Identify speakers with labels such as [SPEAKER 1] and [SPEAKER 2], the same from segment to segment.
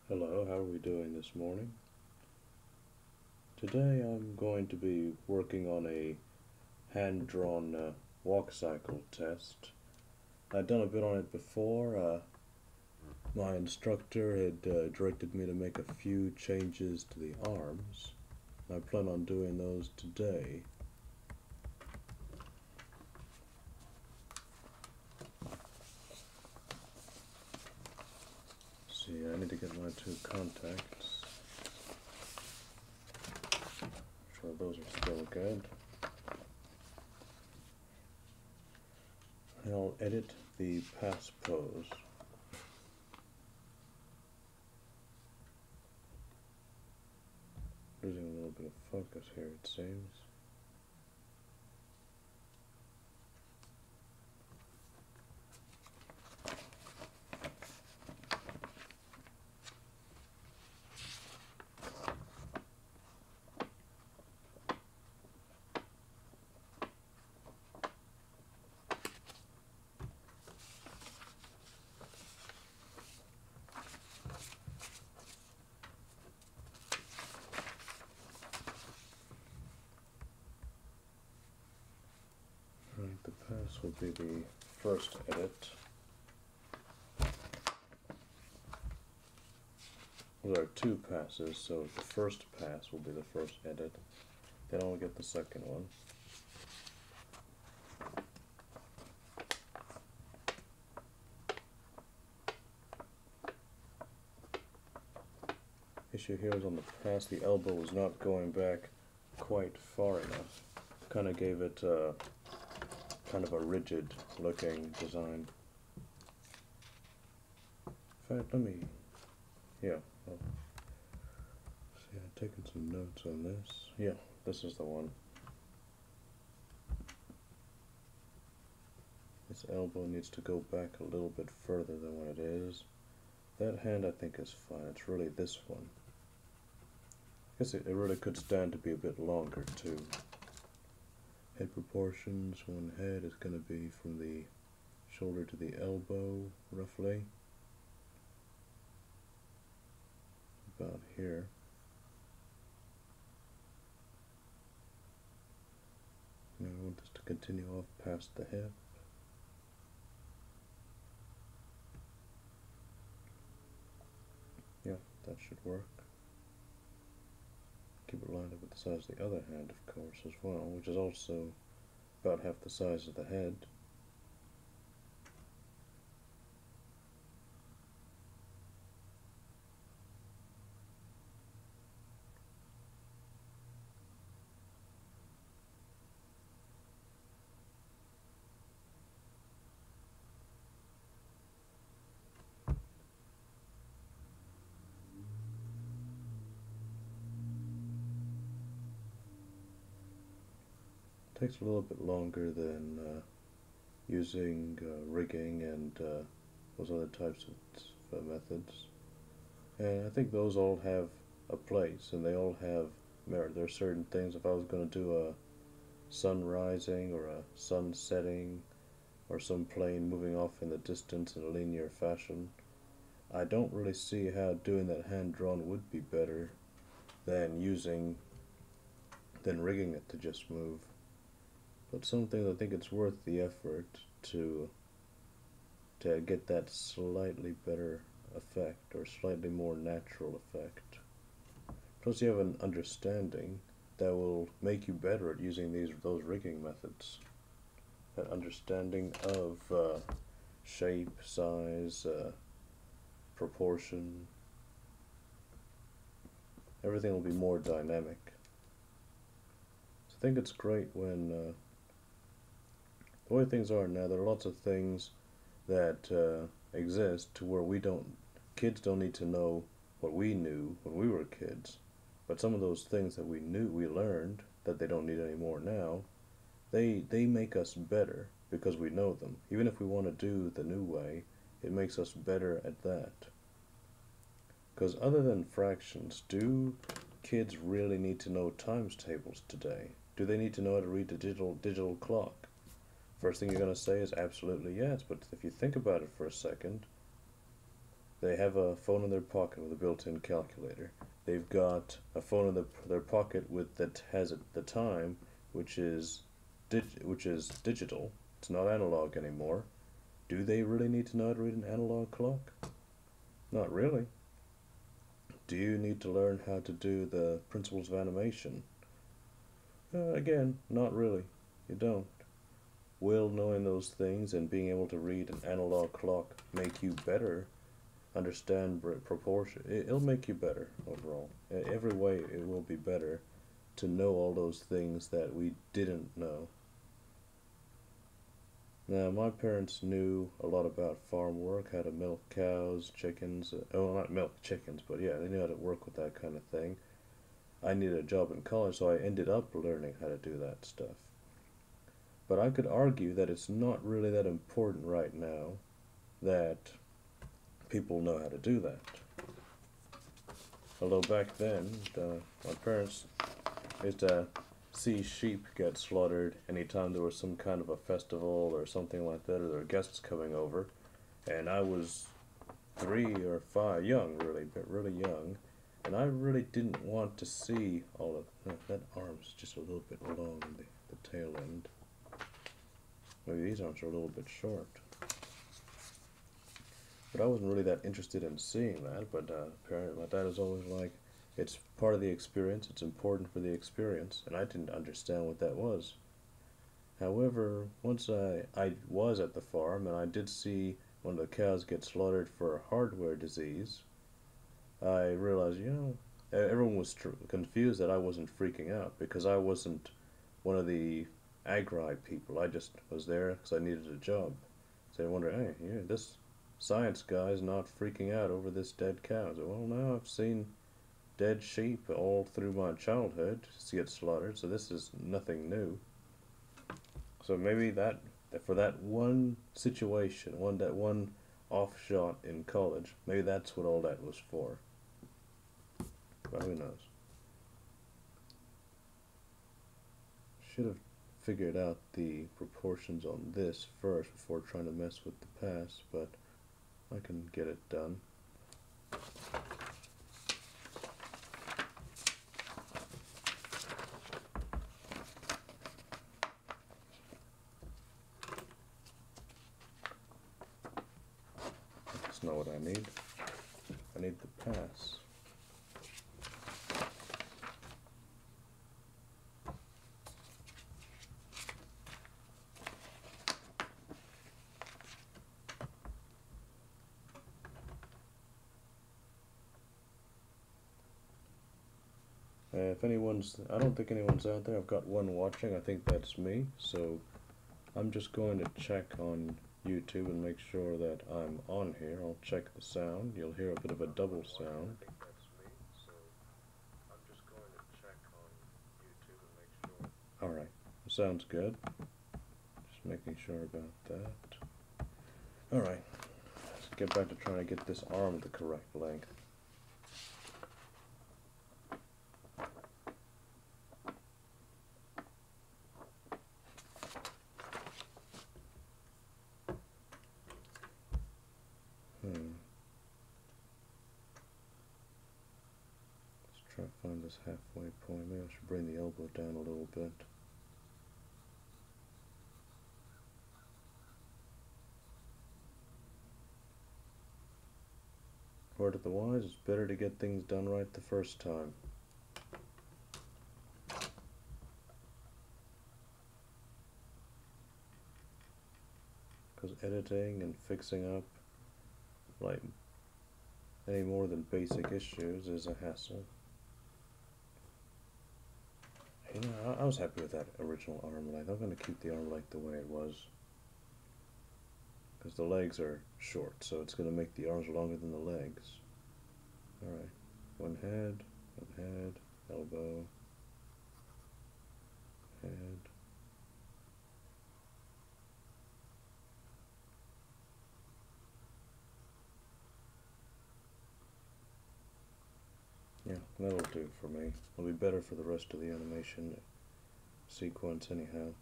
[SPEAKER 1] Hello, how are we doing this morning? Today I'm going to be working on a hand-drawn walk cycle test. I've done a bit on it before. My instructor had directed me to make a few changes to the arms. I plan on doing those today. See, I need to get my two contacts. Sure those are still good. I'll edit the pass pose. Losing a little bit of focus here, it seems. Right, the pass will be the first edit. There are two passes, so the first pass will be the first edit. Then I'll get the second one. Issue here is on the pass, the elbow was not going back quite far enough. Kind of gave it kind of a rigid looking design. In fact, yeah. Oh. See, I've taken some notes on this. Yeah, this is the one. This elbow needs to go back a little bit further than what it is. That hand I think is fine. It's really this one. I guess it really could stand to be a bit longer too. Head proportions, one head is going to be from the shoulder to the elbow, roughly. About here. Now I want this to continue off past the hip. Yeah, that should work. Keep it lined up with the size of the other hand, of course, as well, which is also about half the size of the head. Takes a little bit longer than using rigging and those other types of methods. And I think those all have a place and they all have merit. There are certain things, if I was going to do a sun rising or a sun setting or some plane moving off in the distance in a linear fashion, I don't really see how doing that hand drawn would be better than rigging it to just move. But some things I think it's worth the effort to get that slightly better effect or slightly more natural effect. Plus you have an understanding that will make you better at using those rigging methods. That understanding of shape, size, proportion, everything will be more dynamic. So I think it's great when the way things are now, there are lots of things that exist to where kids don't need to know what we knew when we were kids. But some of those things that we learned, that they don't need anymore now, they make us better because we know them. Even if we want to do the new way, it makes us better at that. Because other than fractions, do kids really need to know times tables today? Do they need to know how to read the digital clock? First thing you're going to say is absolutely yes, but if you think about it for a second, They have a phone in their pocket with a built-in calculator. They've got a phone in their pocket with that has the time, which is which is digital. It's not analog anymore. Do they really need to know how to read an analog clock? Not really. Do you need to learn how to do the principles of animation? Again, not really. You don't. Will knowing those things and being able to read an analog clock make you better? Understand proportion. It'll make you better overall. Every way it will be better to know all those things that we didn't know. Now, my parents knew a lot about farm work, how to milk cows, chickens. Oh, not milk chickens, but yeah, they knew how to work with that kind of thing. I needed a job in college, so I ended up learning how to do that stuff. But I could argue that it's not really that important right now that people know how to do that. Although back then, my parents used to see sheep get slaughtered anytime there was some kind of a festival or something like that, or there were guests coming over. And I was 3 or 5, young really, but really young. And I really didn't want to see all of that arm's just a little bit long in the tail end. Maybe these arms are a little bit short. But I wasn't really that interested in seeing that, but apparently my dad is always like, it's part of the experience, it's important for the experience, and I didn't understand what that was. However, once I was at the farm and I did see one of the cows get slaughtered for a hardware disease, I realized, everyone was confused that I wasn't freaking out because I wasn't one of the agri people. I just was there because I needed a job. So I wondered, hey, this science guy's not freaking out over this dead cow. So, well, now I've seen dead sheep all through my childhood get slaughtered, so this is nothing new. So maybe that for that one situation, that one off shot in college, maybe that's what all that was for. But who knows? Should have figured out the proportions on this first before trying to mess with the past, but I can get it done. That's not what I need. I need the pass. I don't think anyone's out there. I've got one watching. I think that's me. So I'm just going to check on YouTube and make sure that I'm on here. I'll check the sound. You'll hear a bit of a double sound. Alright, sounds good. Just making sure about that. Alright, let's get back to trying to get this arm the correct length. Let's try to find this halfway point. Maybe I should bring the elbow down a little bit. Word of the wise, it's better to get things done right the first time. Because editing and fixing up like any more than basic issues is a hassle. I was happy with that original arm length. I'm going to keep the arm length the way it was. Because the legs are short, so it's going to make the arms longer than the legs. Alright, one head, elbow, head. Yeah, that'll do for me. It'll be better for the rest of the animation sequence anyhow.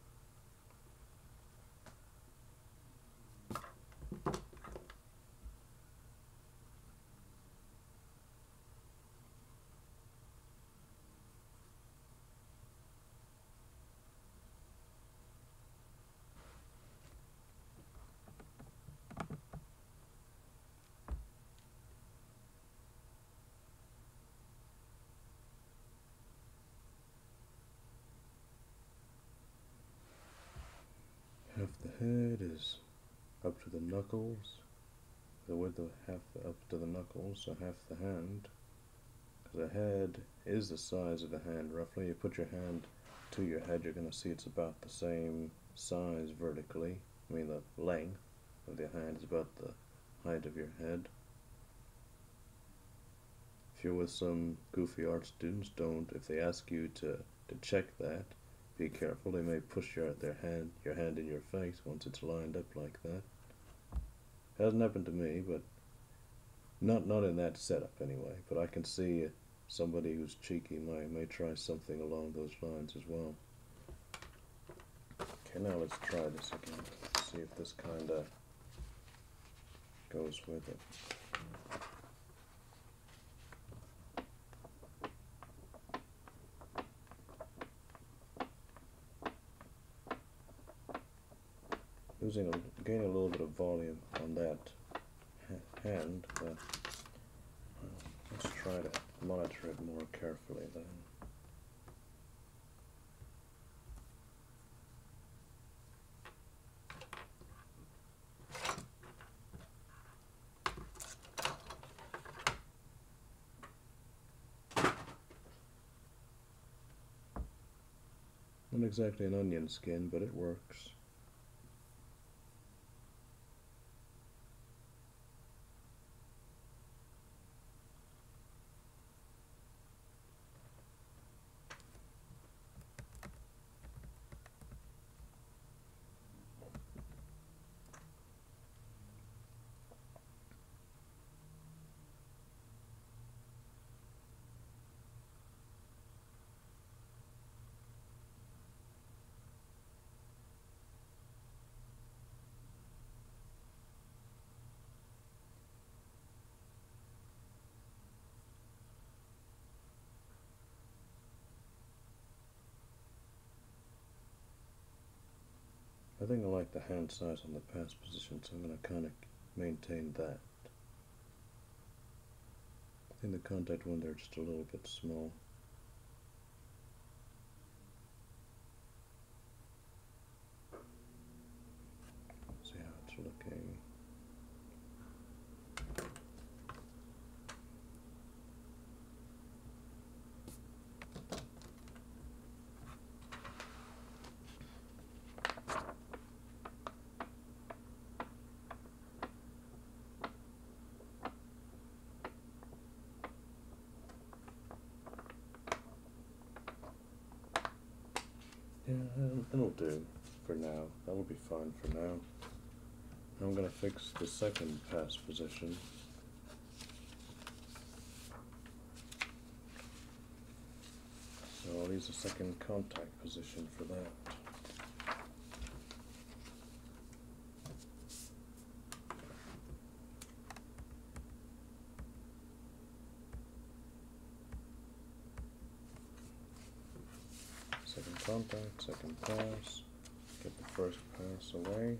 [SPEAKER 1] Half the head is up to the knuckles, the width of half up to the knuckles, so half the hand. Because the head is the size of the hand roughly. You put your hand to your head, you're going to see it's about the same size vertically. I mean, the length of the hand is about the height of your head. If you're with some goofy art students, if they ask you to check that, be careful. They may push your hand in your face once it's lined up like that. Hasn't happened to me, but not in that setup anyway. But I can see somebody who's cheeky may try something along those lines as well. Okay, now let's try this again. See if this kind of goes with it. Gaining a little bit of volume on that hand, but let's try to monitor it more carefully then. Not exactly an onion skin, but it works. I think I like the hand size on the pass position, so I'm going to kind of maintain that. I think the contact one there just a little bit small. See how it's looking. Yeah, it'll do for now. That'll be fine for now. I'm going to fix the second pass position. So I'll use the second contact position for that. Second contact, second pass, get the first pass away,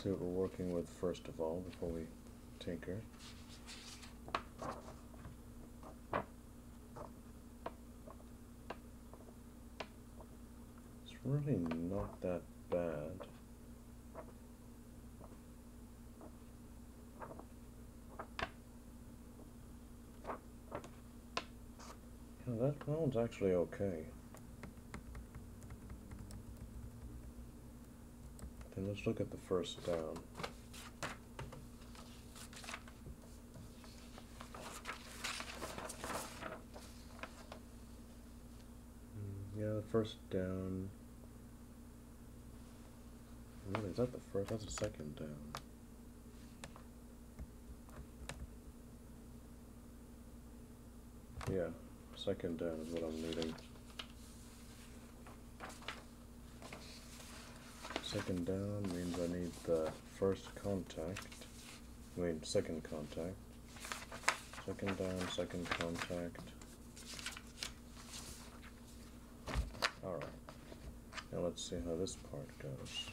[SPEAKER 1] see what we're working with first of all before we tinker. It's really not that bad. Yeah, that one's actually okay. And let's look at the first down. Yeah, the first down. Really, is that the first? That's the second down. Yeah, second down is what I'm needing. Second down means I need the first contact. Second contact. Second down, second contact. Alright. Now let's see how this part goes.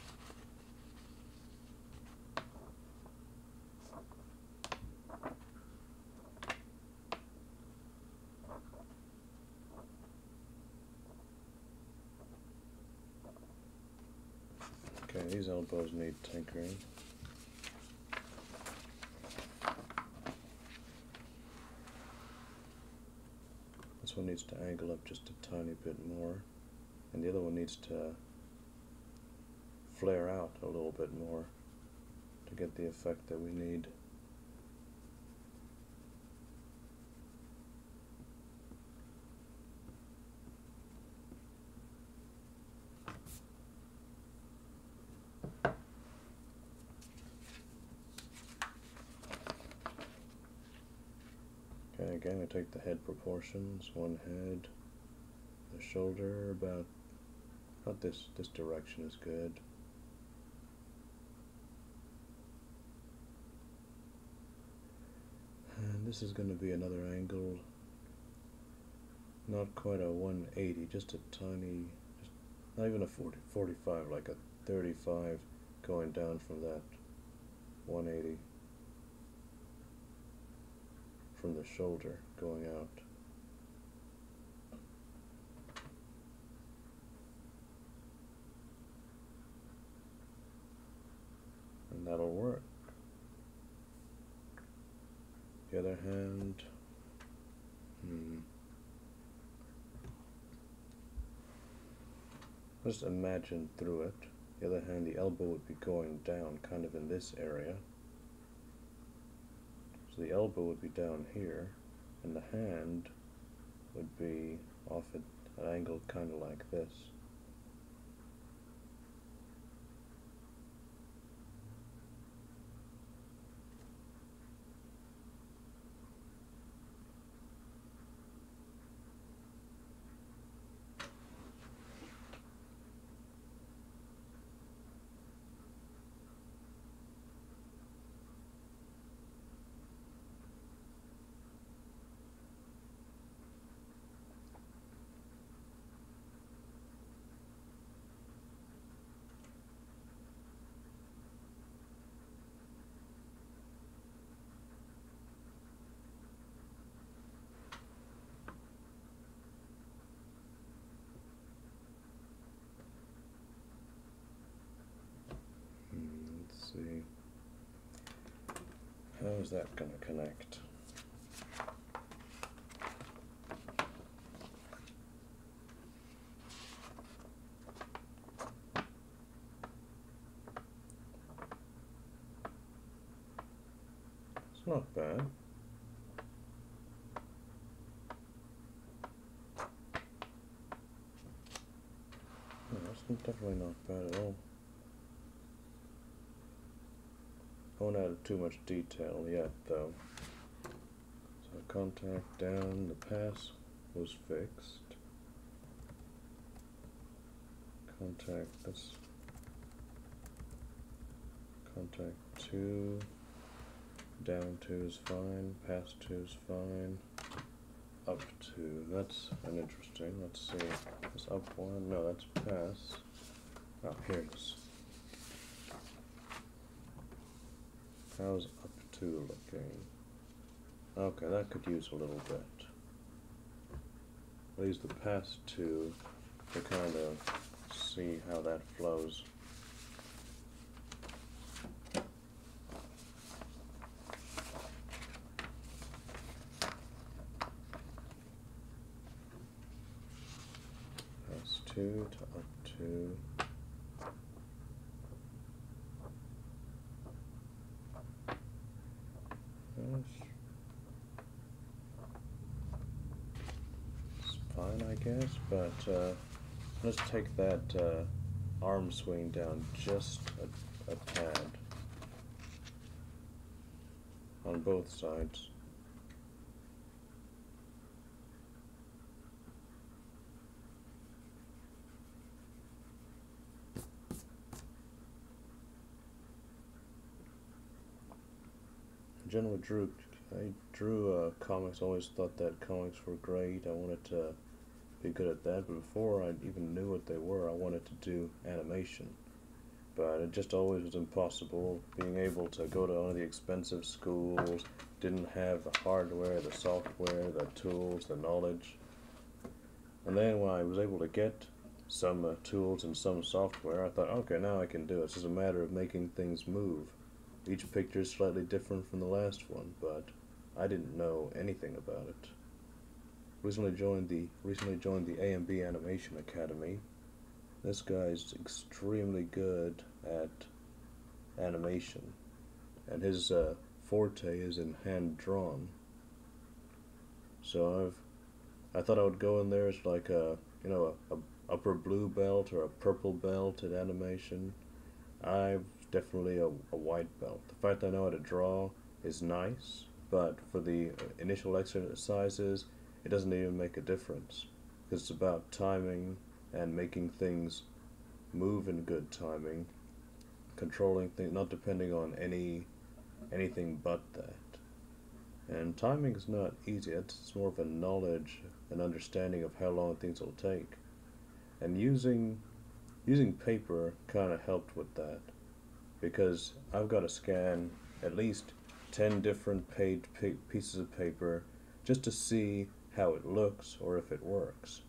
[SPEAKER 1] Okay, these elbows need tinkering. This one needs to angle up just a tiny bit more, and the other one needs to flare out a little bit more to get the effect that we need. Okay, again I take the head proportions, one head, the shoulder about this direction is good. And this is going to be another angle, not quite a 180, just a tiny, not even a 45, like a 35 going down from that 180. From the shoulder going out. And that'll work. The other hand, just imagine through it. The other hand, the elbow would be going down kind of in this area. So the elbow would be down here, and the hand would be off at an angle kind of like this. Let's see. How is that going to connect? It's not bad. No, it's definitely not bad at all. I won't add too much detail yet, though. So contact down, the pass was fixed. Contact this. Contact 2. Down 2 is fine. Pass 2 is fine. Up 2. That's an interesting. Let's see. Is up 1? No, that's pass. Oh, here it is. How's up 2 looking? Okay, that could use a little bit. I'll use the pass 2 to kind of see how that flows. Pass 2 to up 2. It's fine, I guess, but let's take that arm swing down just a tad on both sides. Generally I drew comics, always thought that comics were great. I wanted to be good at that, but before I even knew what they were, I wanted to do animation. But it just always was impossible. Being able to go to one of the expensive schools, didn't have the hardware, the software, the tools, the knowledge. And then when I was able to get some tools and some software. I thought, okay, now I can do it. It's just a matter of making things move. Each picture is slightly different from the last one, but I didn't know anything about it. Recently joined the A&B Animation Academy. This guy's extremely good at animation, and his forte is in hand drawn. So I thought I would go in there as like a upper blue belt or a purple belt at animation. I'm definitely a white belt. The fact that I know how to draw is nice, but for the initial exercises, it doesn't even make a difference because it's about timing and making things move in good timing, controlling things, not depending on anything but that. And timing is not easy. It's more of a knowledge and understanding of how long things will take. And using paper kind of helped with that because I've got to scan at least 10 different pieces of paper just to see how it looks or if it works.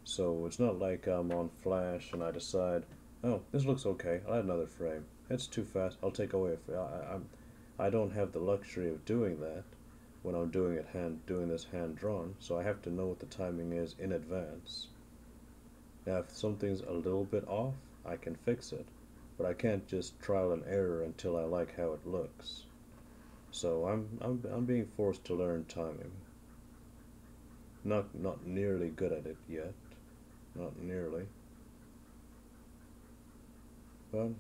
[SPEAKER 1] So it's not like I'm on Flash and I decide, oh, this looks okay, I'll add another frame. It's too fast, I'll take away a frame. I don't have the luxury of doing that when I'm doing this hand drawn, so I have to know what the timing is in advance. Now, if something's a little bit off, I can fix it, but I can't just trial and error until I like how it looks. So I'm being forced to learn timing. Not nearly good at it yet, not nearly. But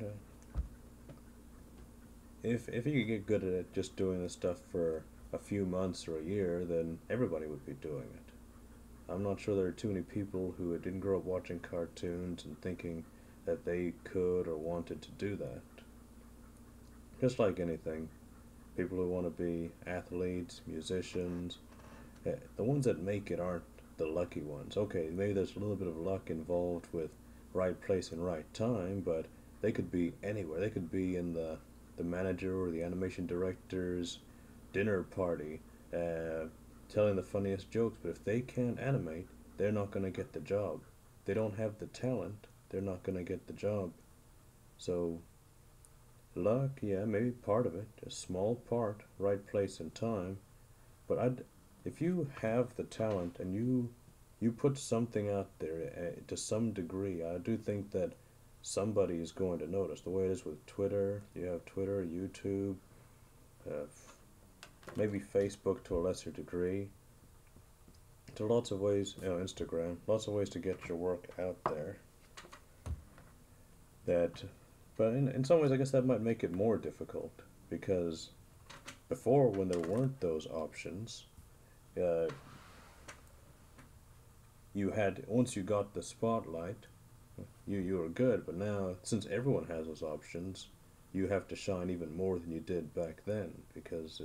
[SPEAKER 1] if you could get good at it, just doing this stuff for a few months or a year, then everybody would be doing it. I'm not sure there are too many people who didn't grow up watching cartoons and thinking that they could or wanted to do that. Just like anything, people who want to be athletes, musicians, the ones that make it aren't the lucky ones. Okay, maybe there's a little bit of luck involved with right place and right time, but they could be anywhere. They could be in the manager or the animation director's dinner party, telling the funniest jokes, but if they can't animate, they're not going to get the job. They don't have the talent, they're not going to get the job. So, luck, yeah, maybe part of it, a small part, right place and time, but if you have the talent and you put something out there to some degree, I do think that somebody is going to notice. The way it is with Twitter, you have Twitter, YouTube, uh, maybe Facebook to a lesser degree. There are lots of ways, Instagram, lots of ways to get your work out there. That, but in some ways, I guess that might make it more difficult because before, when there weren't those options, uh, you had once you got the spotlight, you were good. But now, since everyone has those options, you have to shine even more than you did back then because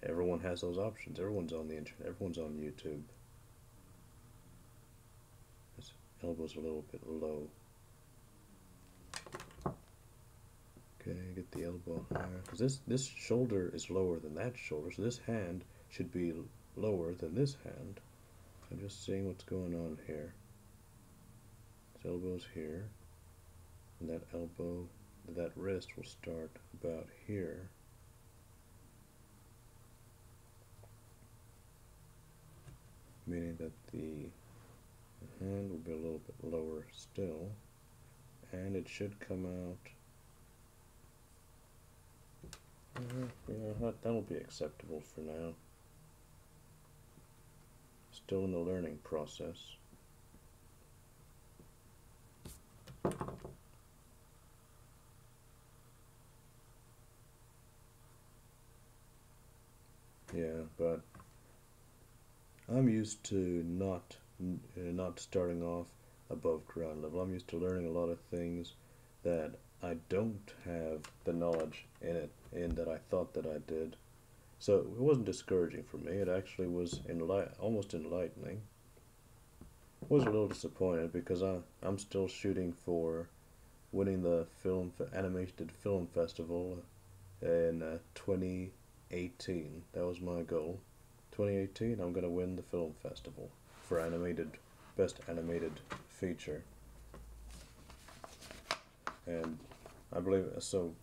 [SPEAKER 1] everyone has those options. Everyone's on the internet. Everyone's on YouTube. His elbow's a little bit low. Okay, get the elbow higher because this shoulder is lower than that shoulder, so this hand should be lower than this hand. I'm just seeing what's going on here. This elbow's here, and that wrist will start about here. Meaning that the hand will be a little bit lower still, and it should come out. Yeah, that'll be acceptable for now. Still in the learning process. Yeah, but I'm used to not starting off above ground level. I'm used to learning a lot of things that I don't have the knowledge in that I thought that I did. So it wasn't discouraging for me. It actually was almost enlightening. I was a little disappointed because I'm still shooting for winning the animated film festival in 2018. That was my goal. 2018, I'm gonna win the film festival for best animated feature. And I believe so.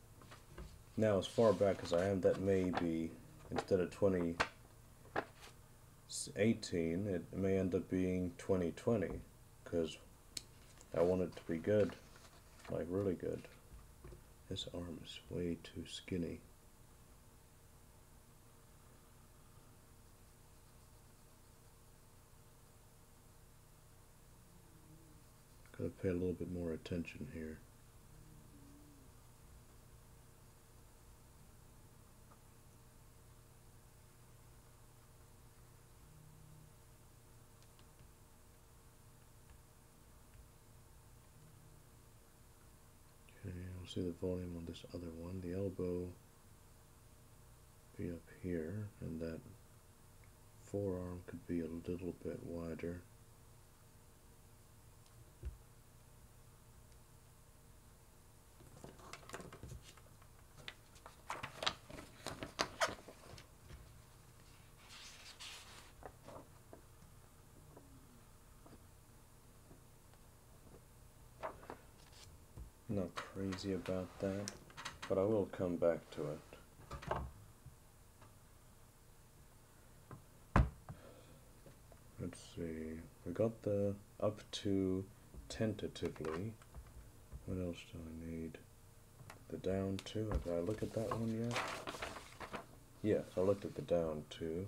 [SPEAKER 1] Now, as far back as I am, that may be, instead of 2018, it may end up being 2020, because I want it to be good, like really good. This arm is way too skinny. Gotta pay a little bit more attention here. Okay, I'll see the volume on this other one. The elbow be up here, and that forearm could be a little bit wider. Not crazy about that, but I will come back to it. Let's see, we got the up to tentatively. What else do I need? The down to, did I look at that one yet? Yes, I looked at the down to.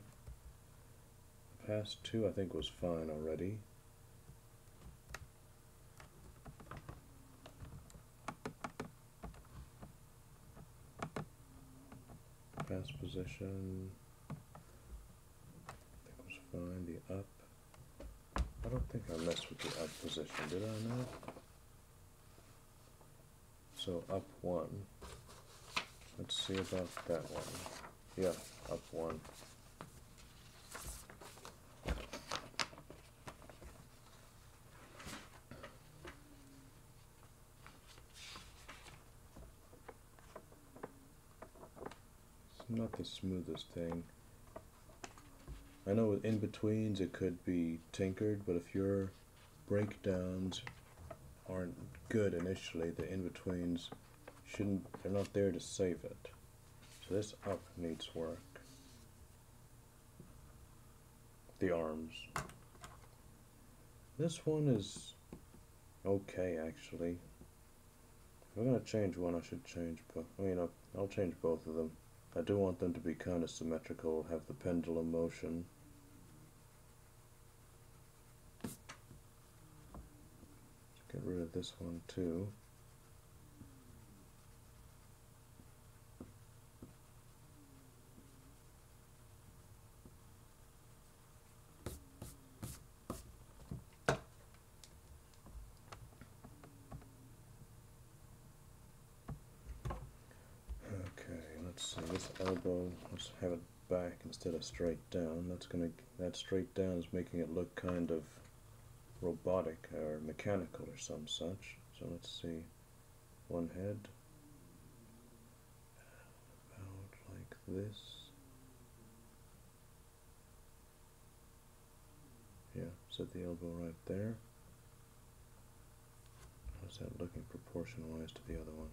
[SPEAKER 1] The past two I think was fine already. Past position, I think was fine. The up, I don't think I messed with the up position, did I now? So up one. Let's see about that one. Yeah, up one. It's not the smoothest thing. I know with in-betweens it could be tinkered, but if your breakdowns aren't good initially, the in-betweens they're not there to save it. So this up needs work. The arms. This one is okay actually. If I'm gonna change one, I should change both. I'll change both of them. I do want them to be kind of symmetrical, have the pendulum motion. Get rid of this one too. Let's see, this elbow, let's have it back instead of straight down. That straight down is making it look kind of robotic or mechanical or some such. So let's see, one head, about like this. Yeah, set the elbow right there. How's that looking proportion-wise to the other one?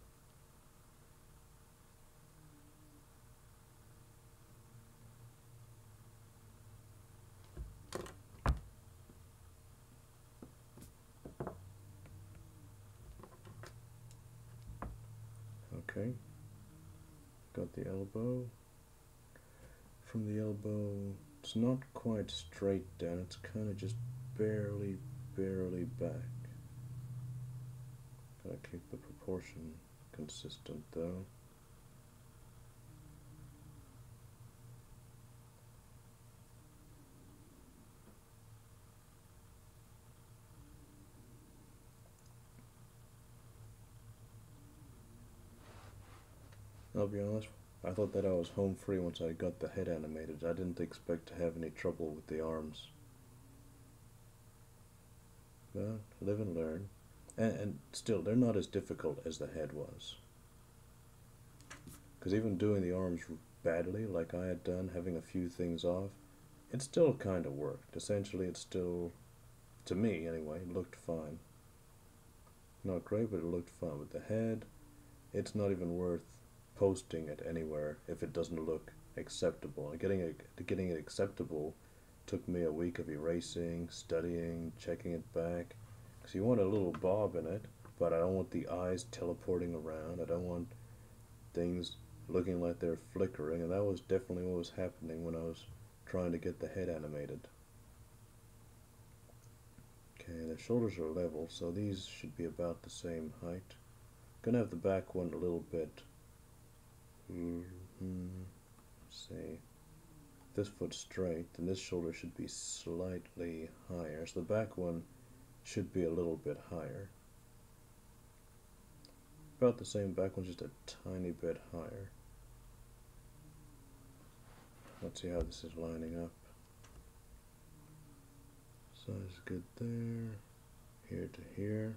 [SPEAKER 1] Okay, got the elbow. From the elbow, it's not quite straight down, it's kind of just barely back. Gotta keep the proportion consistent though. I'll be honest, I thought that I was home free once I got the head animated. I didn't expect to have any trouble with the arms. But live and learn. And still, they're not as difficult as the head was. Because even doing the arms badly, like I had done, having a few things off, it still kind of worked. Essentially, it still, to me anyway, looked fine. Not great, but it looked fine. With the head, it's not even worth posting it anywhere if it doesn't look acceptable. And getting it acceptable took me a week of erasing, studying, checking it back. Because you want a little bob in it, but I don't want the eyes teleporting around. I don't want things looking like they're flickering, and that was definitely what was happening when I was trying to get the head animated. Okay, the shoulders are level, so these should be about the same height. Gonna have the back one a little bit. Let's see. This foot's straight, then this shoulder should be slightly higher. So the back one should be a little bit higher. About the same, back one's just a tiny bit higher. Let's see how this is lining up. Size good there. Here to here.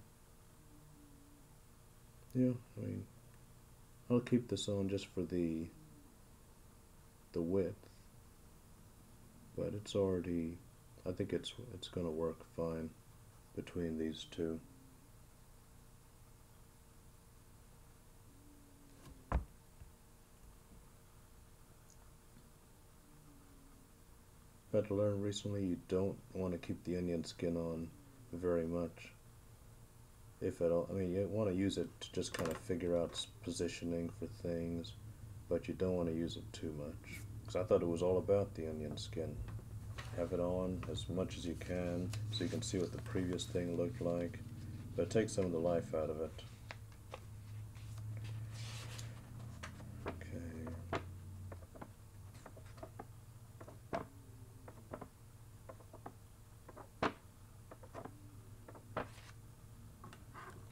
[SPEAKER 1] Yeah, I mean, I'll keep this on just for the width, but it's already, I think it's gonna work fine between these two. I've had to learn recently you don't want to keep the onion skin on very much, if at all. I mean, you want to use it to just kind of figure out positioning for things, but you don't want to use it too much. Because I thought it was all about the onion skin. Have it on as much as you can so you can see what the previous thing looked like, but it takes some of the life out of it. Okay.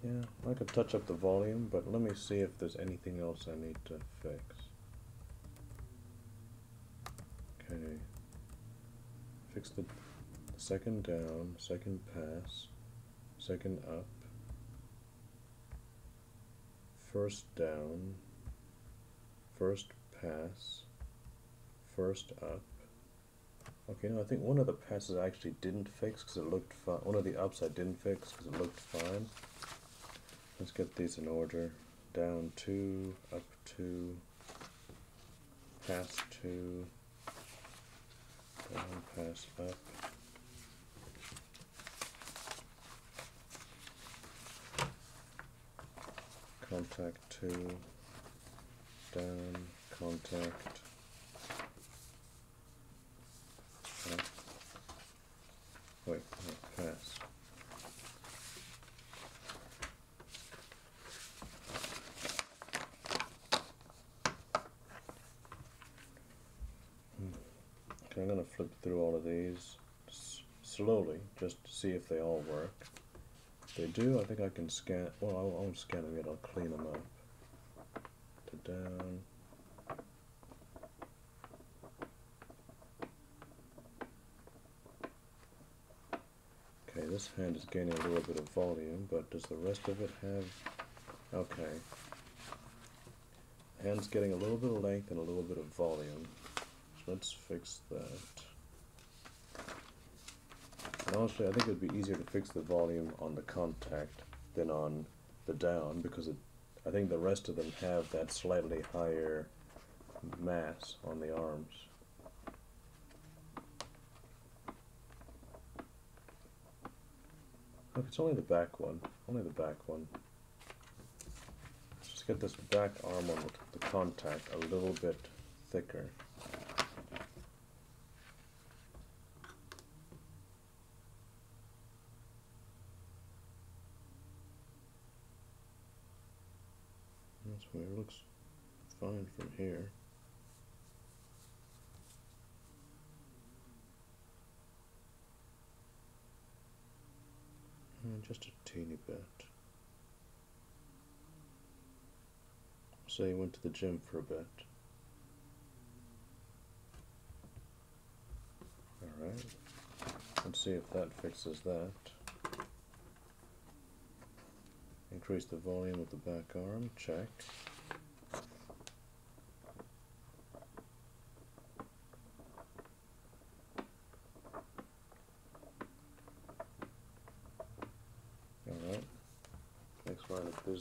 [SPEAKER 1] Yeah, I could touch up the volume, but let me see if there's anything else I need to fix. Okay. Fix the second down, second pass, second up, first down, first pass, first up. Okay, no, I think one of the passes I actually didn't fix because it looked fine. One of the ups I didn't fix because it looked fine. Let's get these in order. Down 2, up 2, pass 2, down, pass, up. Contact 2, down, contact, up. Wait, no, pass. Okay, I'm going to flip through all of these slowly, just to see if they all work. If they do, I think I can scan, well, I won't scan them yet, I'll clean them up. To down. Okay, this hand is gaining a little bit of volume, but does the rest of it have, okay. The hand's getting a little bit of length and a little bit of volume. So let's fix that. And honestly, I think it would be easier to fix the volume on the contact than on the down, because I think the rest of them have that slightly higher mass on the arms. Look, it's only the back one. Only the back one. Let's just get this back arm on the contact a little bit thicker. That's weird. It looks fine from here. Just a teeny bit. Say you went to the gym for a bit. Alright. Let's see if that fixes that. Increase the volume of the back arm. Check.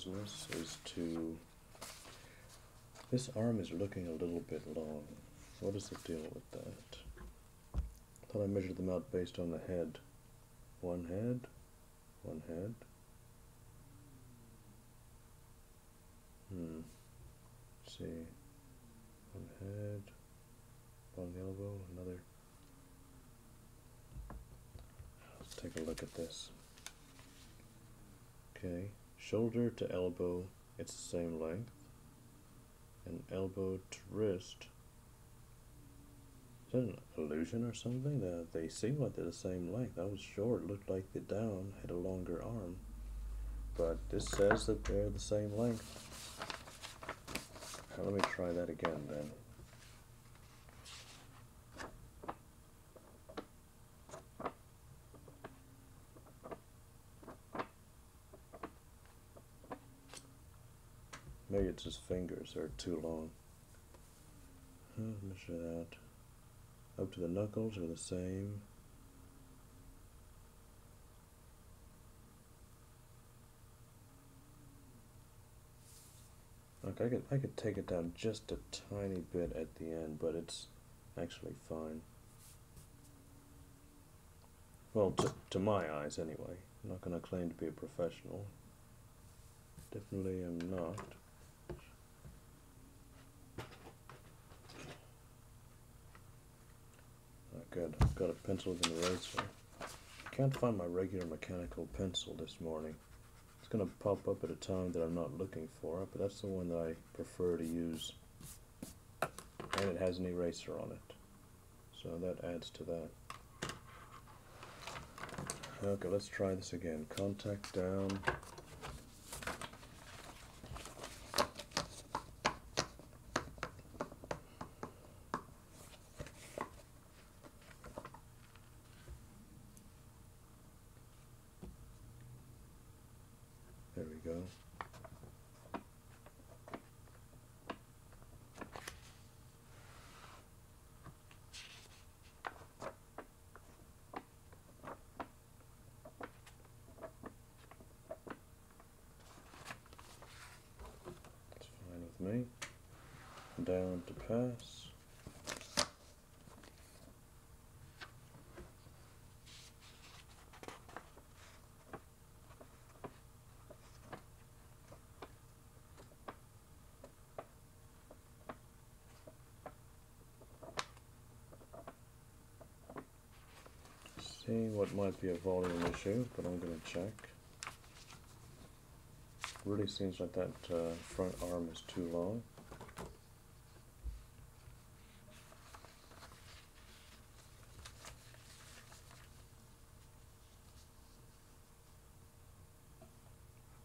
[SPEAKER 1] business is to... This arm is looking a little bit long. What is the deal with that? I thought I measured them out based on the head. One head, one head. Let's see. One head, one elbow, another. Let's take a look at this. Okay, shoulder to elbow, it's the same length. And elbow to wrist. Is that an illusion or something? They seem like they're the same length. I was sure it looked like the down had a longer arm. But this says that they're the same length. Now, let me try that again then. Maybe it's his fingers, they're too long. Measure that. Up to the knuckles are the same. Okay, I could take it down just a tiny bit at the end, but it's actually fine. Well, to my eyes anyway. I'm not going to claim to be a professional. Definitely am not. Good. I've got a pencil with an eraser. I can't find my regular mechanical pencil this morning. It's going to pop up at a time that I'm not looking for it, but that's the one that I prefer to use. And it has an eraser on it. So that adds to that. Okay, let's try this again. Contact down. There we go. That's fine with me. Down to pass. See what might be a volume issue, but I'm going to check. Really seems like that front arm is too long.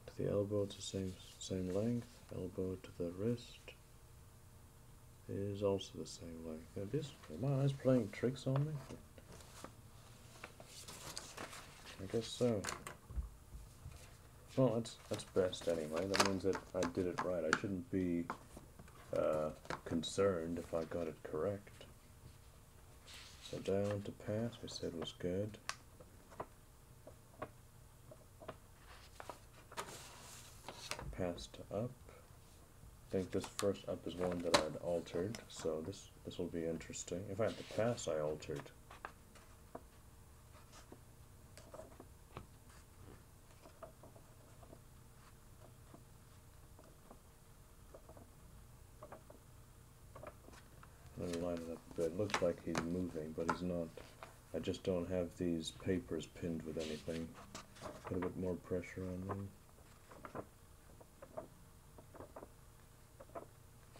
[SPEAKER 1] To the elbow, it's the same length. Elbow to the wrist is also the same length. Are my eyes playing tricks on me? I guess so. Well, that's best anyway. That means that I did it right. I shouldn't be concerned if I got it correct. So down to pass, we said was good. Pass to up. I think this first up is one that I'd altered, so this will be interesting. If I had to pass, I altered. Let me line it up a bit. Looks like he's moving, but he's not. I just don't have these papers pinned with anything. Put a bit more pressure on them.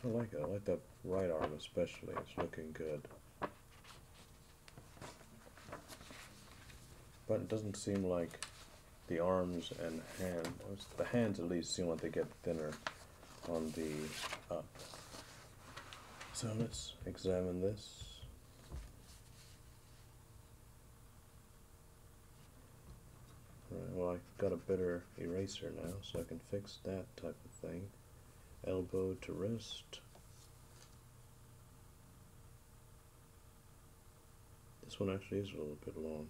[SPEAKER 1] I like it. I like that right arm especially. It's looking good. But it doesn't seem like the arms and the hands at least seem like they get thinner on the up. So let's examine this. Right, well, I've got a better eraser now, so I can fix that type of thing. Elbow to wrist. This one actually is a little bit long.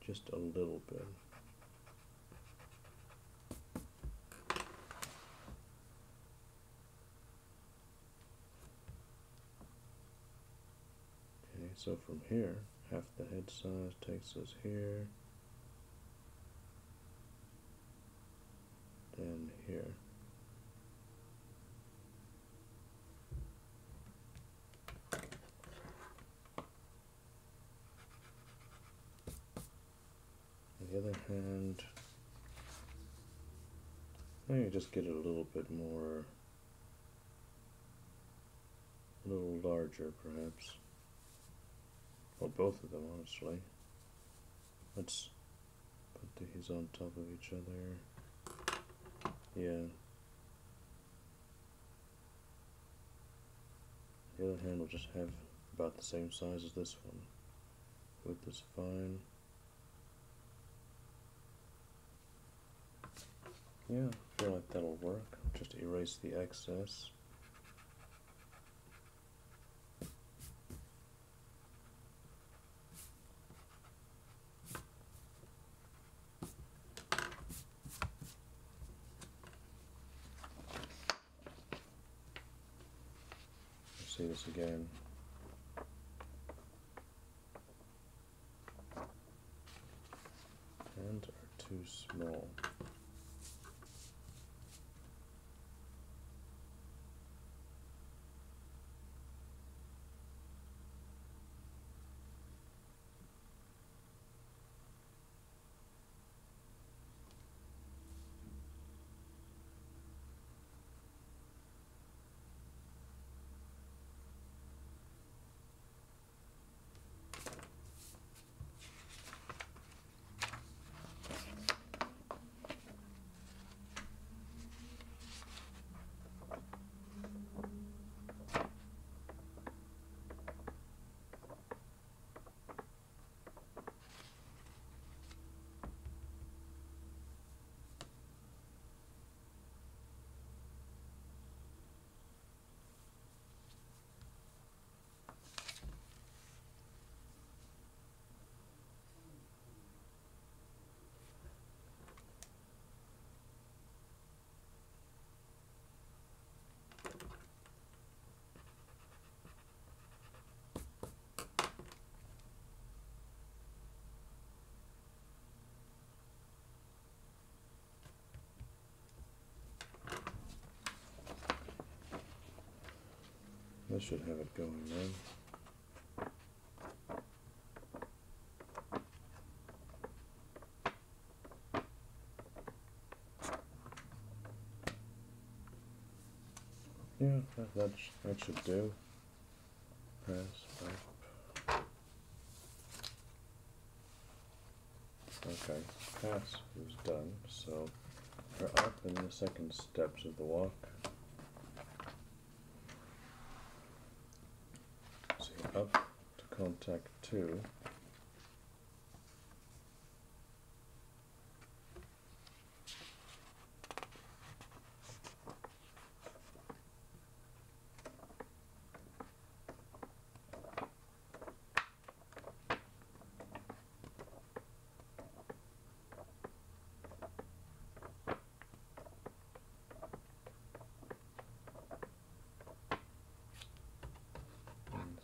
[SPEAKER 1] Just a little bit. So from here, half the head size takes us here, then here. On the other hand, maybe just get it a little bit more, a little larger perhaps. Well, both of them, honestly. Let's put these on top of each other. Yeah. The other hand will just have about the same size as this one. Width is fine. Yeah, I feel like that'll work. Just erase the excess. See this again. And are too small. This should have it going now. Yeah, that should do. Press up. Okay, pass is done, so we're up in the second steps of the walk. So you're up to contact 2.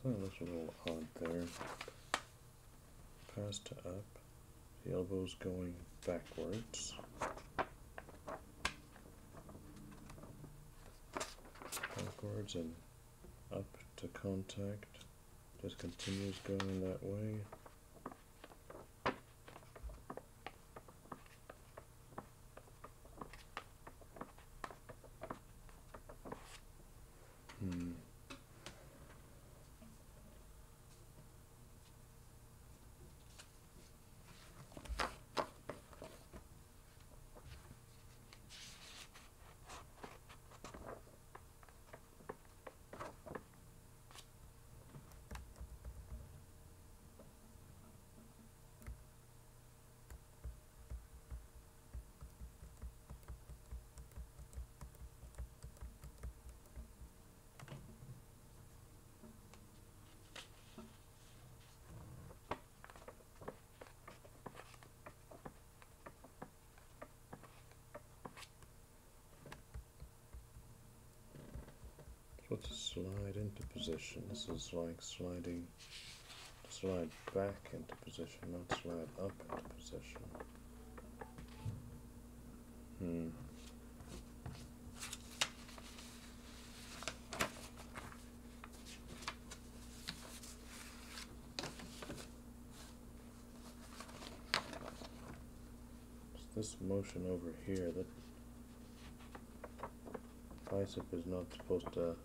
[SPEAKER 1] So it looks a little odd there. Pass to up. The elbow's going backwards. Backwards and up to contact. Just continues going that way. Let's slide into position. This is like sliding slide back into position, not slide up into position. It's this motion over here that bicep is not supposed to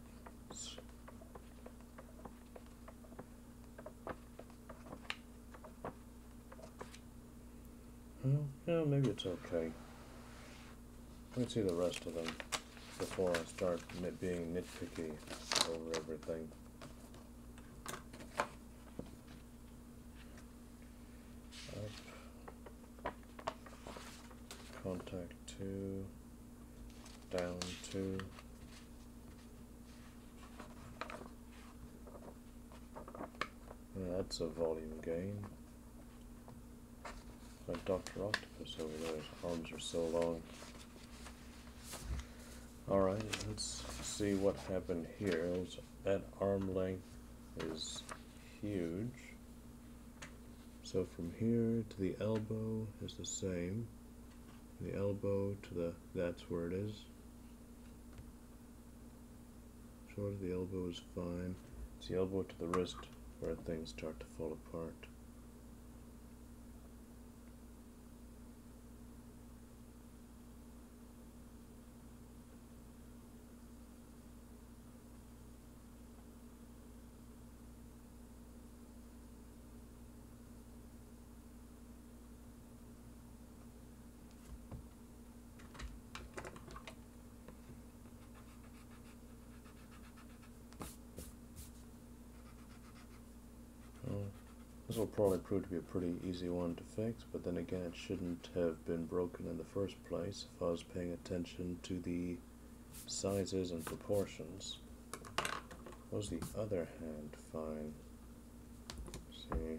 [SPEAKER 1] well, maybe it's okay. Let me see the rest of them before I start being nitpicky over everything. Up, contact 2, down 2. That's a volume gain. Like Dr. Octopus over there, his arms are so long. Alright, let's see what happened here. That arm length is huge. So from here to the elbow is the same. The elbow to that's where it is. Short of the elbow is fine. It's the elbow to the wrist where things start to fall apart. This will probably prove to be a pretty easy one to fix, but then again it shouldn't have been broken in the first place if I was paying attention to the sizes and proportions. Was the other hand fine? Let's see.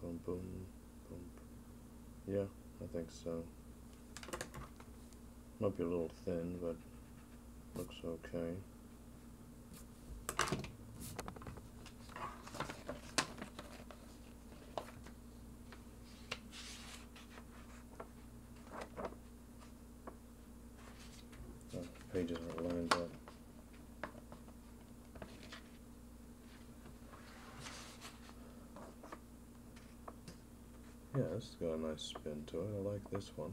[SPEAKER 1] Boom, boom, boom. Yeah, I think so. Might be a little thin, but looks okay. Pages aren't lined up. Yeah, this has got a nice spin to it. I like this one.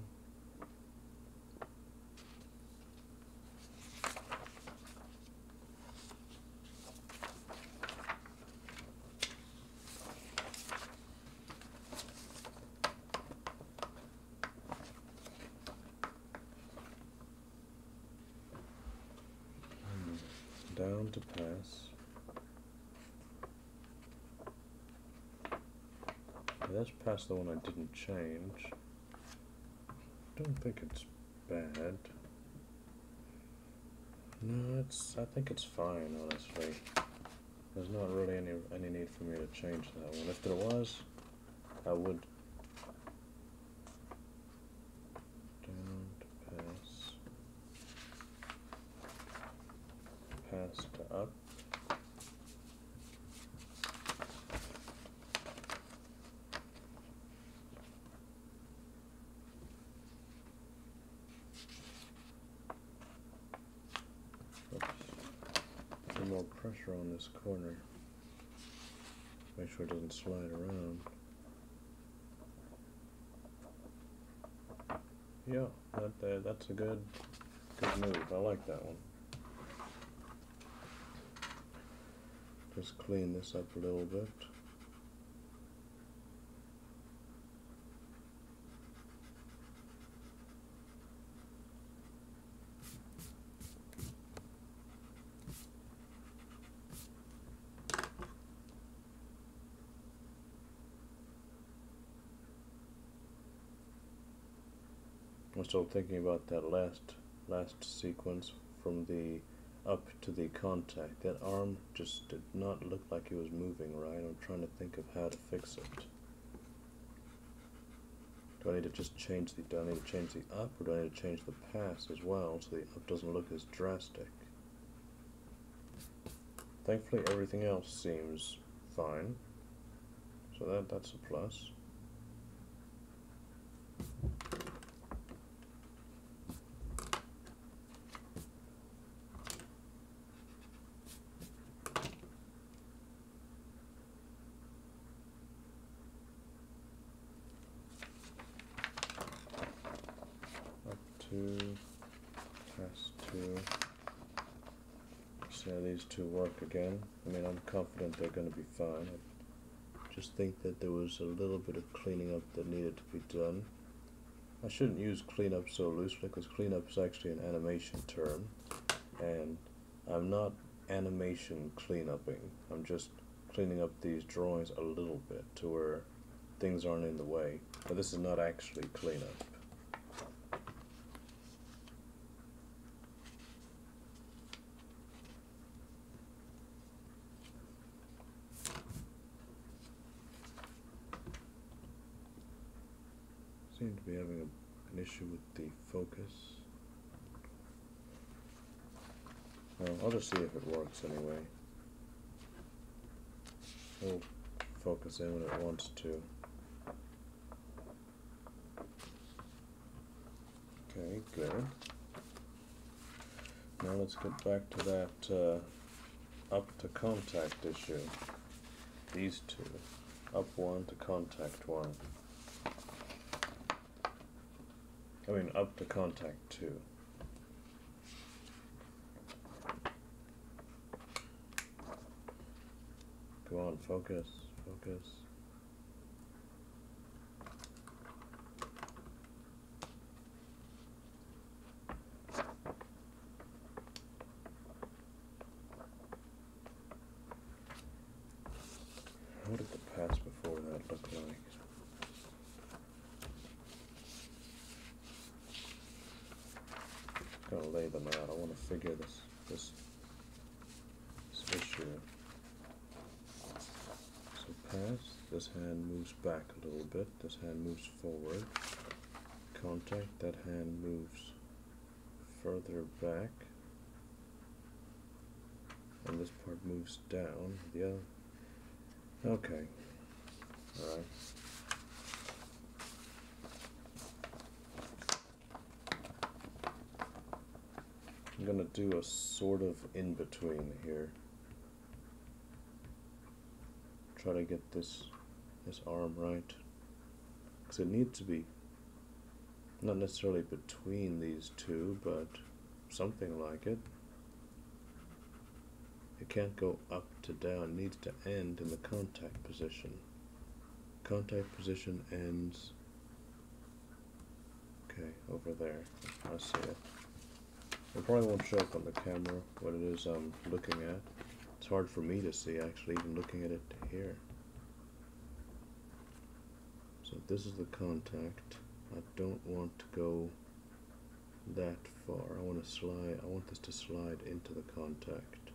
[SPEAKER 1] Down to pass. That's past the one I didn't change. Don't think it's bad. No, I think it's fine, honestly. There's not really any need for me to change that one. If there was, I would. Down to pass. Pass to up. Oops. Some more pressure on this corner. Make sure it doesn't slide around. Yeah, that's a good move. I like that one. Just clean this up a little bit. I'm still thinking about that last sequence from the up to the contact. That arm just did not look like it was moving right. I'm trying to think of how to fix it. Do I need to just change the up, or do I need to change the pass as well so the up doesn't look as drastic? Thankfully everything else seems fine. So that's a plus. Up 2, pass 2. See how these two work again. I mean, I'm confident they're going to be fine. I just think that there was a little bit of cleaning up that needed to be done. I shouldn't use cleanup so loosely because cleanup is actually an animation term, and I'm not animation cleanupping. I'm just cleaning up these drawings a little bit to where things aren't in the way. But this is not actually cleanup. Seem to be having an issue with the focus. Well, I'll just see if it works anyway. It'll focus in when it wants to. Okay, good. Now let's get back to that up to contact issue. These two. Up 1 to contact 1. I mean, up to contact 2. Go on, focus, focus. What did the pass before that look like? I'm gonna lay them out. I want to figure this issue. So pass. This hand moves back a little bit. This hand moves forward. Contact. That hand moves further back, and this part moves down. The other. Okay. All right. I'm gonna do a sort of in between here. Try to get this arm right, because it needs to be not necessarily between these two, but something like it. It can't go up to down. It needs to end in the contact position. Contact position ends. Okay, over there. I see it. It probably won't show up on the camera what it is I'm looking at. It's hard for me to see, actually, even looking at it here. So this is the contact. I don't want to go that far. I want this to slide into the contact.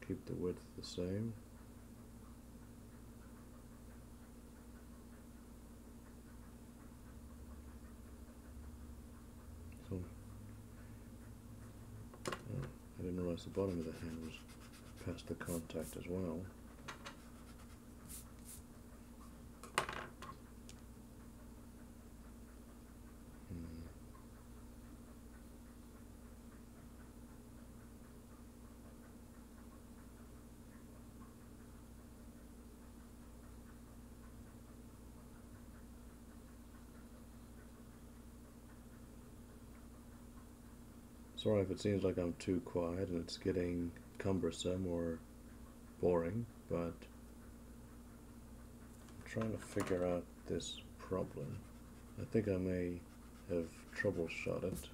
[SPEAKER 1] Keep the width the same. So, I didn't realize the bottom of the hand was past the contact as well. Sorry if it seems like I'm too quiet and it's getting cumbersome or boring, but I'm trying to figure out this problem. I think I may have troubleshot it.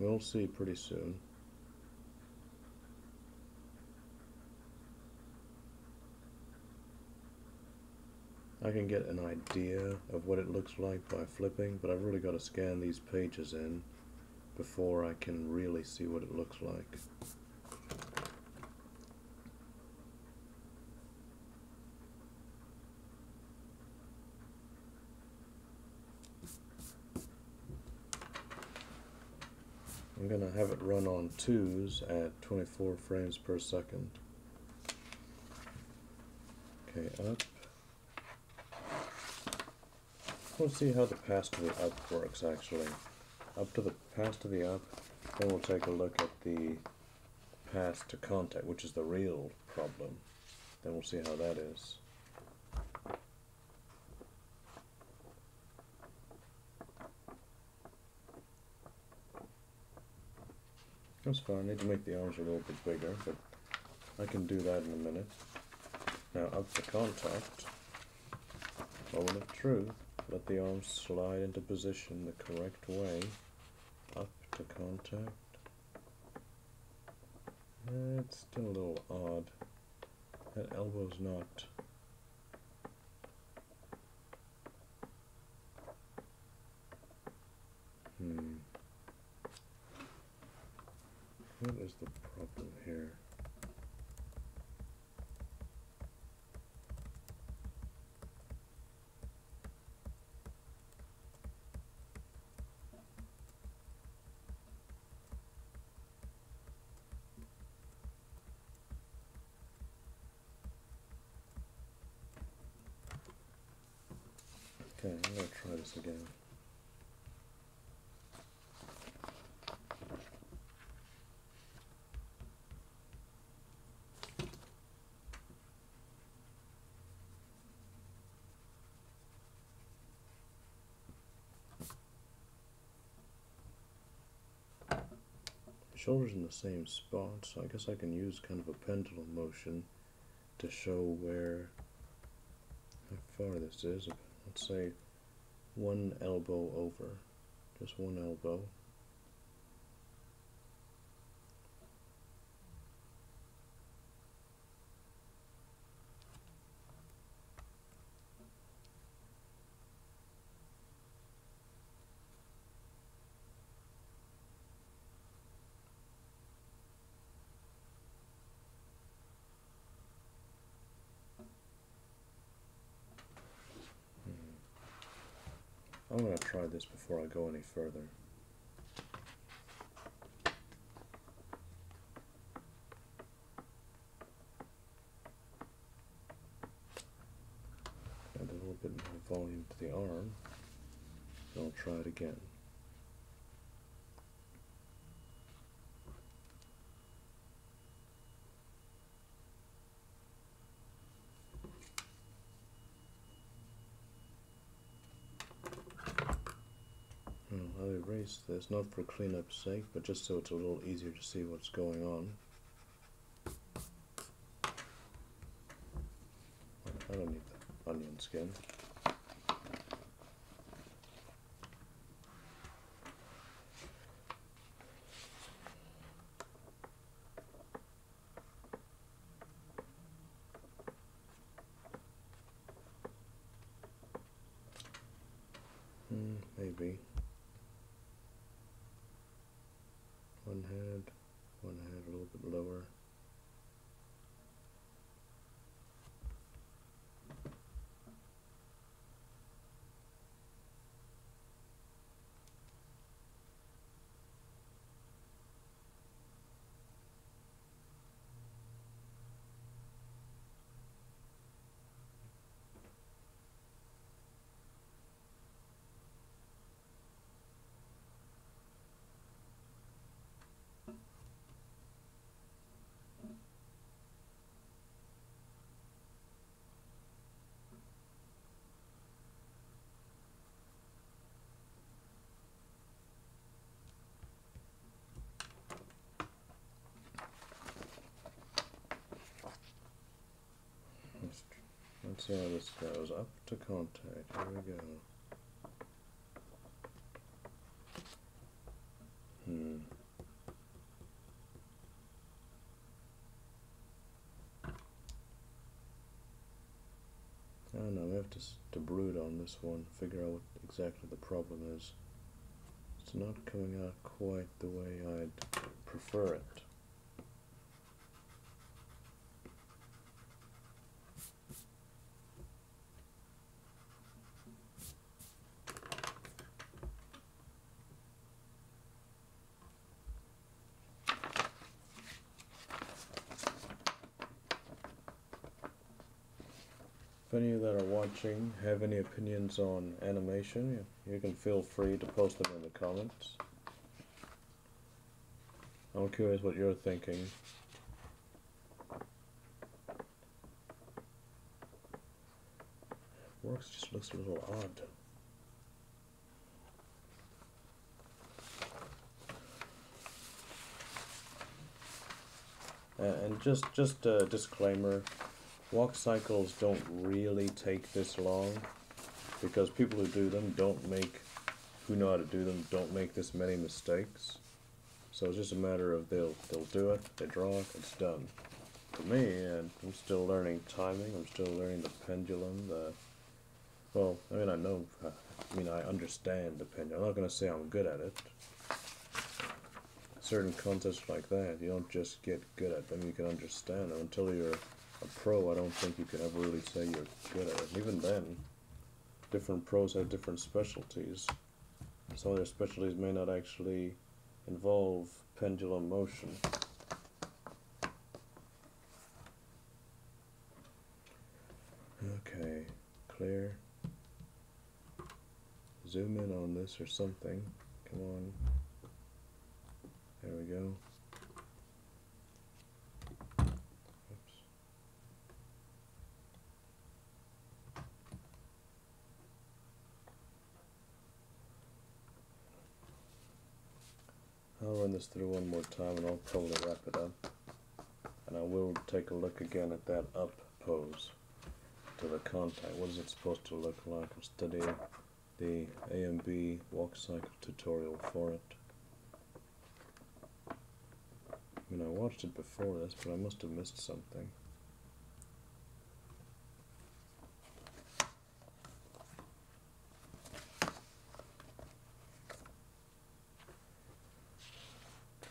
[SPEAKER 1] We'll see pretty soon. I can get an idea of what it looks like by flipping, but I've really got to scan these pages in before I can really see what it looks like. I'm gonna have it run on 2s at 24 frames per second. Okay, up. Let's see how the pass to the up works actually. Up to the pass to the up, then we'll take a look at the pass to contact, which is the real problem. Then we'll see how that is. That's fine, I need to make the arms a little bit bigger, but I can do that in a minute. Now up to contact, moment of truth, let the arms slide into position the correct way. Up to contact. It's still a little odd. That elbow's not... What is the problem here? Okay, I'm going to try this again. Shoulders in the same spot, so I guess I can use kind of a pendulum motion to show where, how far this is. Let's say one elbow over, just one elbow. I'm going to try this before I go any further. Add a little bit more volume to the arm, and I'll try it again. I'll erase this, not for cleanup's sake, but just so it's a little easier to see what's going on. I don't need the onion skin. Maybe. One head a little bit lower. Let's see how this goes. Up to contact. Here we go. I don't know. We have to brood on this one. Figure out what exactly the problem is. It's not coming out quite the way I'd prefer it. if any of that are watching have any opinions on animation, you can feel free to post them in the comments. I'm curious what you're thinking. Works just looks a little odd. And just a disclaimer, walk cycles don't really take this long because people who do them who know how to do them don't make this many mistakes. So it's just a matter of they'll do it, they draw it, it's done. For me, and I'm still learning timing, I'm still learning the pendulum, well, I mean I understand the pendulum. I'm not going to say I'm good at it. Certain concepts like that, you don't just get good at them, you can understand them. Until you're a pro, I don't think you can ever really say you're good at it. Even then, different pros have different specialties. Some of their specialties may not actually involve pendulum motion. Okay, clear. Zoom in on this or something. Come on. There we go. Oops. I'll run this through one more time and I'll probably wrap it up. And I will take a look again at that up pose to the contact. What is it supposed to look like? I'm studying the A and B walk cycle tutorial for it. I mean, I watched it before this, but I must have missed something.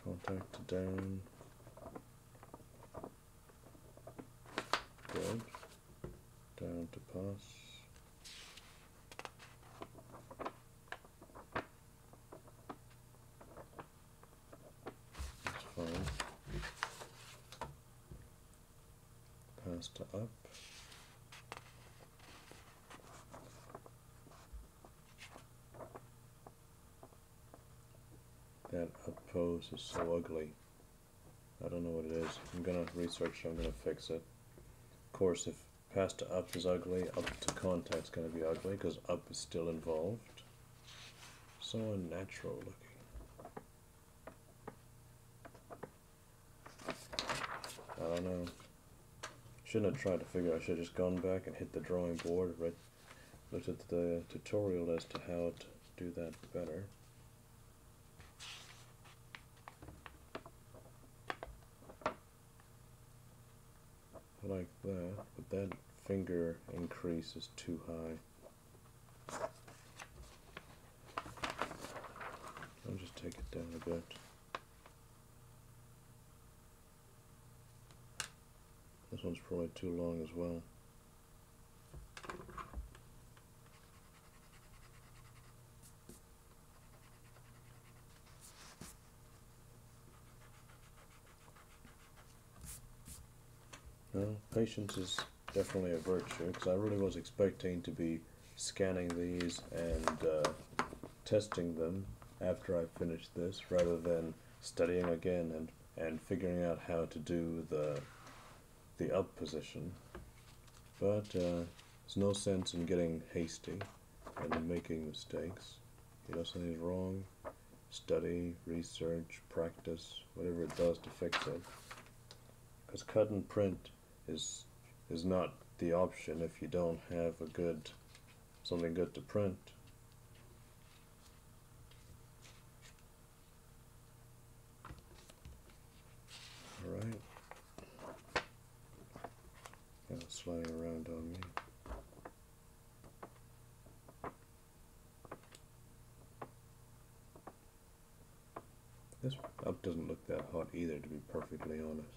[SPEAKER 1] Contact to down. Good. Down to pass. That's fine. Pass to up. That up pose is so ugly. I don't know what it is. I'm gonna research it, I'm gonna fix it. Of course, if pass to up is ugly, up to contact's gonna be ugly because up is still involved. So unnatural looking. I don't know. Shouldn't have tried to figure out. I should have just gone back and hit the drawing board, looked at the tutorial as to how to do that better. Like that, but that finger increase is too high. I'll just take it down a bit. This one's probably too long as well. Well, patience is definitely a virtue, because I really was expecting to be scanning these and testing them after I finished this, rather than studying again and figuring out how to do the up position. But there's no sense in getting hasty and making mistakes. You know something's wrong, study, research, practice, whatever it does to fix it. Because cut and print is not the option if you don't have something good to print. Alright. Yeah, it's sliding around on me. This up doesn't look that hot either, to be perfectly honest.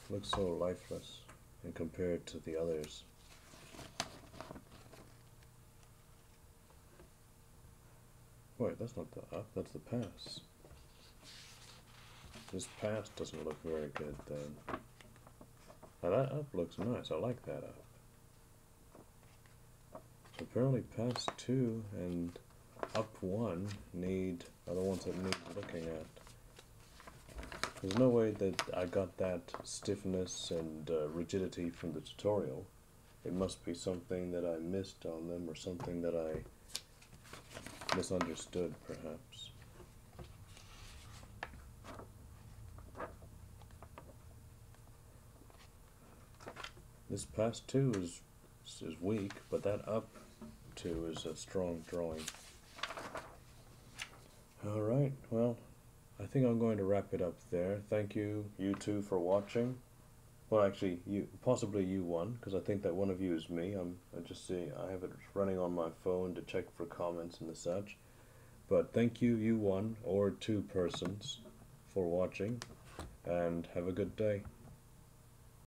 [SPEAKER 1] Looks so lifeless and compared to the others. Wait, that's not the up, that's the pass. This pass doesn't look very good then. Now that up looks nice. I like that up. So apparently pass 2 and up 1 are the ones that need looking at. There's no way that I got that stiffness and rigidity from the tutorial. It must be something that I missed on them, or something that I misunderstood, perhaps. This pass 2 is weak, but that up 2 is a strong drawing. Alright, well, I think I'm going to wrap it up there. Thank you, you two, for watching. Well, actually, possibly you one, because I think that one of you is me. I just see, I have it running on my phone to check for comments and the such. But thank you, you one, or 2 persons, for watching, and have a good day.